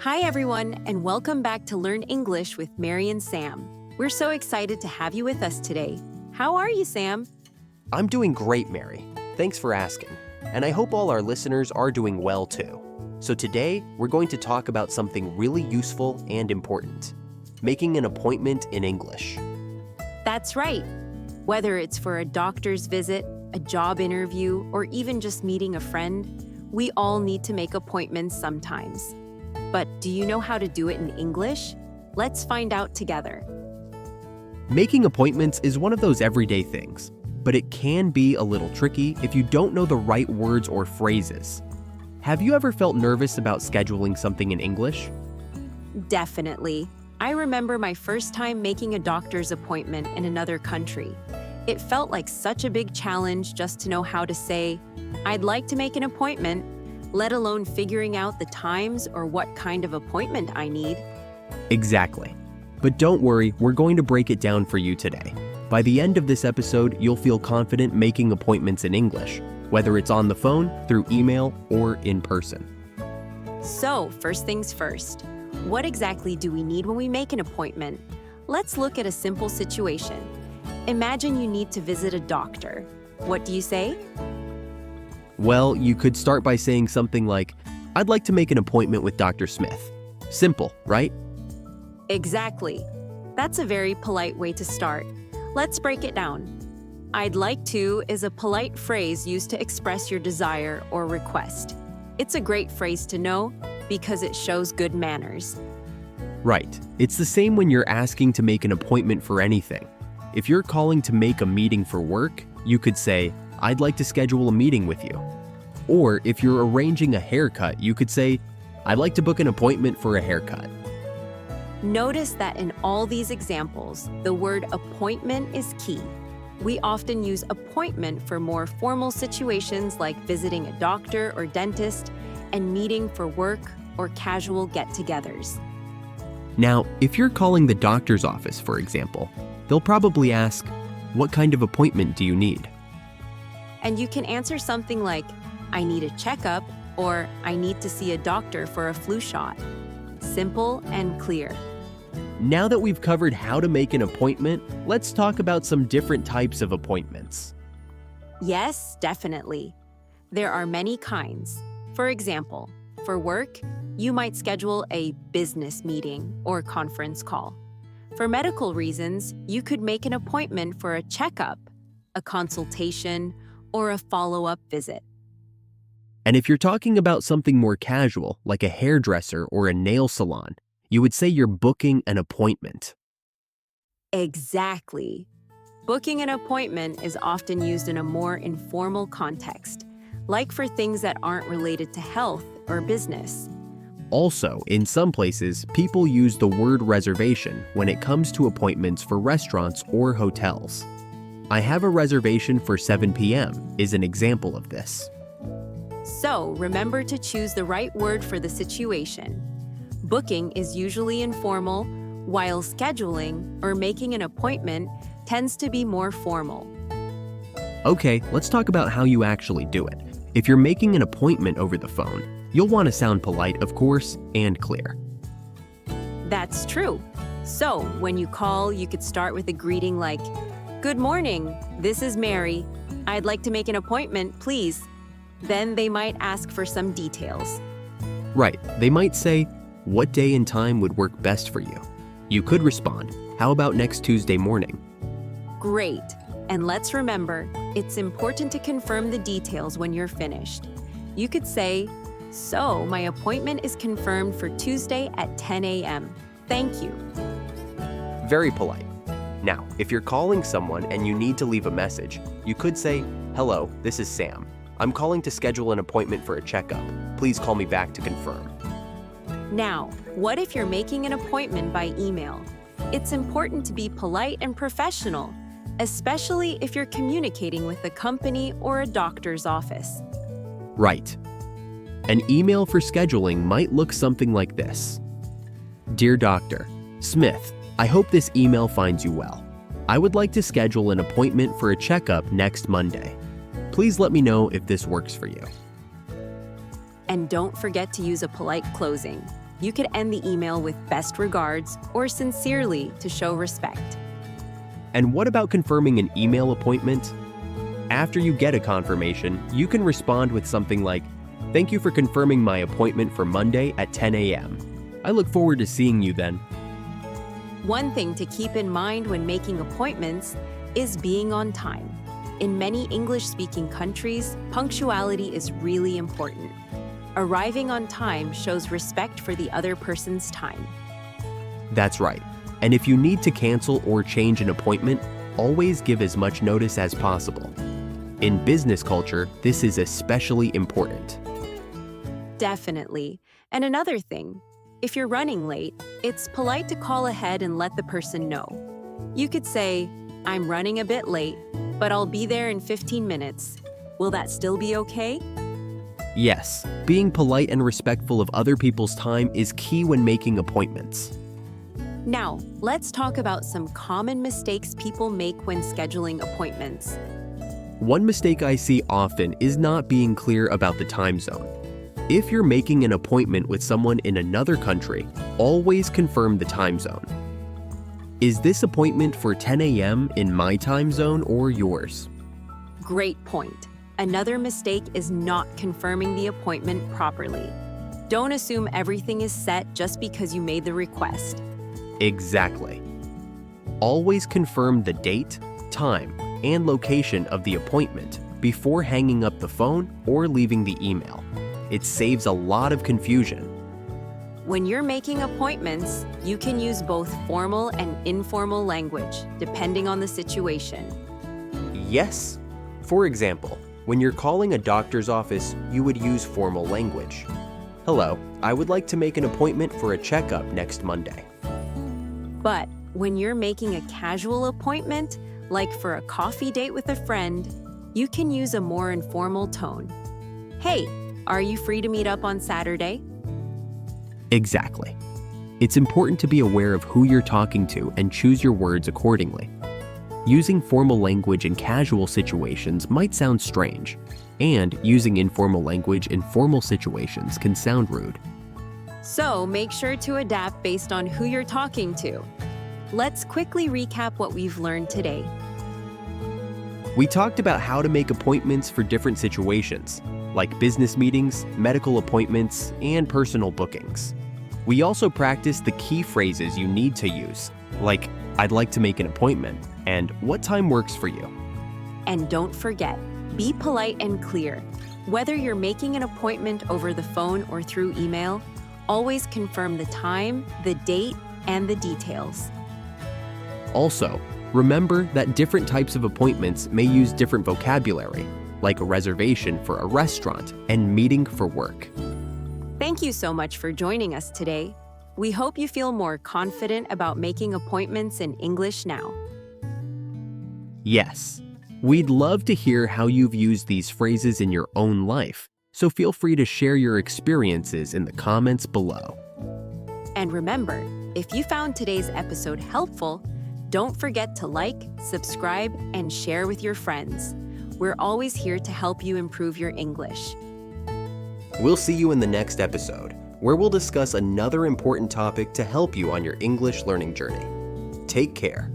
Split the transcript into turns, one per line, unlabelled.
Hi, everyone, and welcome back to Learn English with Mary and Sam. We're so excited to have you with us today. How are you, Sam?
I'm doing great, Mary. Thanks for asking. And I hope all our listeners are doing well too. So today, we're going to talk about something really useful and important: making an appointment in English.
That's right. Whether it's for a doctor's visit, a job interview, or even just meeting a friend, we all need to make appointments sometimes. But do you know how to do it in English? Let's find out together.
Making appointments is one of those everyday things, but it can be a little tricky if you don't know the right words or phrases. Have you ever felt nervous about scheduling something in English?
Definitely. I remember my first time making a doctor's appointment in another country. It felt like such a big challenge just to know how to say, "I'd like to make an appointment," let alone figuring out the times or what kind of appointment I need.
Exactly. But don't worry, we're going to break it down for you today. By the end of this episode, you'll feel confident making appointments in English, whether it's on the phone, through email, or in person.
So, first things first. What exactly do we need when we make an appointment? Let's look at a simple situation. Imagine you need to visit a doctor. What do you say?
Well, you could start by saying something like, "I'd like to make an appointment with Dr. Smith." Simple, right?
Exactly. That's a very polite way to start. Let's break it down. "I'd like to" is a polite phrase used to express your desire or request. It's a great phrase to know because it shows good manners.
Right. It's the same when you're asking to make an appointment for anything. If you're calling to make a meeting for work, you could say, "I'd like to schedule a meeting with you." Or if you're arranging a haircut, you could say, "I'd like to book an appointment for a haircut."
Notice that in all these examples, the word appointment is key. We often use appointment for more formal situations like visiting a doctor or dentist and meeting for work or casual get-togethers.
Now, if you're calling the doctor's office, for example, they'll probably ask, "What kind of appointment do you need?"
And you can answer something like, "I need a checkup," or "I need to see a doctor for a flu shot." Simple and clear.
Now that we've covered how to make an appointment, let's talk about some different types of appointments.
Yes, definitely. There are many kinds. For example, for work, you might schedule a business meeting or conference call. For medical reasons, you could make an appointment for a checkup, a consultation, or a follow-up visit.
And if you're talking about something more casual, like a hairdresser or a nail salon, you would say you're booking an appointment.
Exactly. Booking an appointment is often used in a more informal context, like for things that aren't related to health or business.
Also, in some places, people use the word reservation when it comes to appointments for restaurants or hotels. "I have a reservation for 7 p.m. is an example of this.
So remember to choose the right word for the situation. Booking is usually informal, while scheduling or making an appointment tends to be more formal.
Okay, let's talk about how you actually do it. If you're making an appointment over the phone, you'll want to sound polite, of course, and clear.
That's true. So when you call, you could start with a greeting like, "Good morning, this is Mary. I'd like to make an appointment, please." Then they might ask for some details.
Right, they might say, "What day and time would work best for you?" You could respond, "How about next Tuesday morning?"
Great. And let's remember, it's important to confirm the details when you're finished. You could say, "So, my appointment is confirmed for Tuesday at 10 a.m. Thank you."
Very polite. Now, if you're calling someone and you need to leave a message, you could say, "Hello, this is Sam. I'm calling to schedule an appointment for a checkup. Please call me back to confirm."
Now, what if you're making an appointment by email? It's important to be polite and professional, especially if you're communicating with a company or a doctor's office.
Right. An email for scheduling might look something like this. "Dear Dr. Smith, I hope this email finds you well. I would like to schedule an appointment for a checkup next Monday. Please let me know if this works for you."
And don't forget to use a polite closing. You could end the email with best regards or sincerely to show respect.
And what about confirming an email appointment? After you get a confirmation, you can respond with something like, "Thank you for confirming my appointment for Monday at 10 a.m. I look forward to seeing you then."
One thing to keep in mind when making appointments is being on time. In many English-speaking countries, punctuality is really important. Arriving on time shows respect for the other person's time.
That's right. And if you need to cancel or change an appointment, always give as much notice as possible. In business culture, this is especially important.
Definitely. And another thing, if you're running late, it's polite to call ahead and let the person know. You could say, "I'm running a bit late, but I'll be there in 15 minutes. Will that still be okay?"
Yes, being polite and respectful of other people's time is key when making appointments.
Now, let's talk about some common mistakes people make when scheduling appointments.
One mistake I see often is not being clear about the time zone. If you're making an appointment with someone in another country, always confirm the time zone. Is this appointment for 10 a.m. in my time zone or yours?
Great point. Another mistake is not confirming the appointment properly. Don't assume everything is set just because you made the request.
Exactly. Always confirm the date, time, and location of the appointment before hanging up the phone or leaving the email. It saves a lot of confusion.
When you're making appointments, you can use both formal and informal language, depending on the situation.
Yes. For example, when you're calling a doctor's office, you would use formal language. "Hello, I would like to make an appointment for a checkup next Monday."
But when you're making a casual appointment, like for a coffee date with a friend, you can use a more informal tone. "Hey, are you free to meet up on Saturday?"
Exactly. It's important to be aware of who you're talking to and choose your words accordingly. Using formal language in casual situations might sound strange, and using informal language in formal situations can sound rude.
So make sure to adapt based on who you're talking to. Let's quickly recap what we've learned today.
We talked about how to make appointments for different situations, like business meetings, medical appointments, and personal bookings. We also practiced the key phrases you need to use, like "I'd like to make an appointment" and "What time works for you?"
And don't forget, be polite and clear. Whether you're making an appointment over the phone or through email, always confirm the time, the date, and the details.
Also, remember that different types of appointments may use different vocabulary, like a reservation for a restaurant and meeting for work.
Thank you so much for joining us today. We hope you feel more confident about making appointments in English now.
Yes, we'd love to hear how you've used these phrases in your own life, so feel free to share your experiences in the comments below.
And remember, if you found today's episode helpful, don't forget to like, subscribe, and share with your friends. We're always here to help you improve your English.
We'll see you in the next episode, where we'll discuss another important topic to help you on your English learning journey. Take care.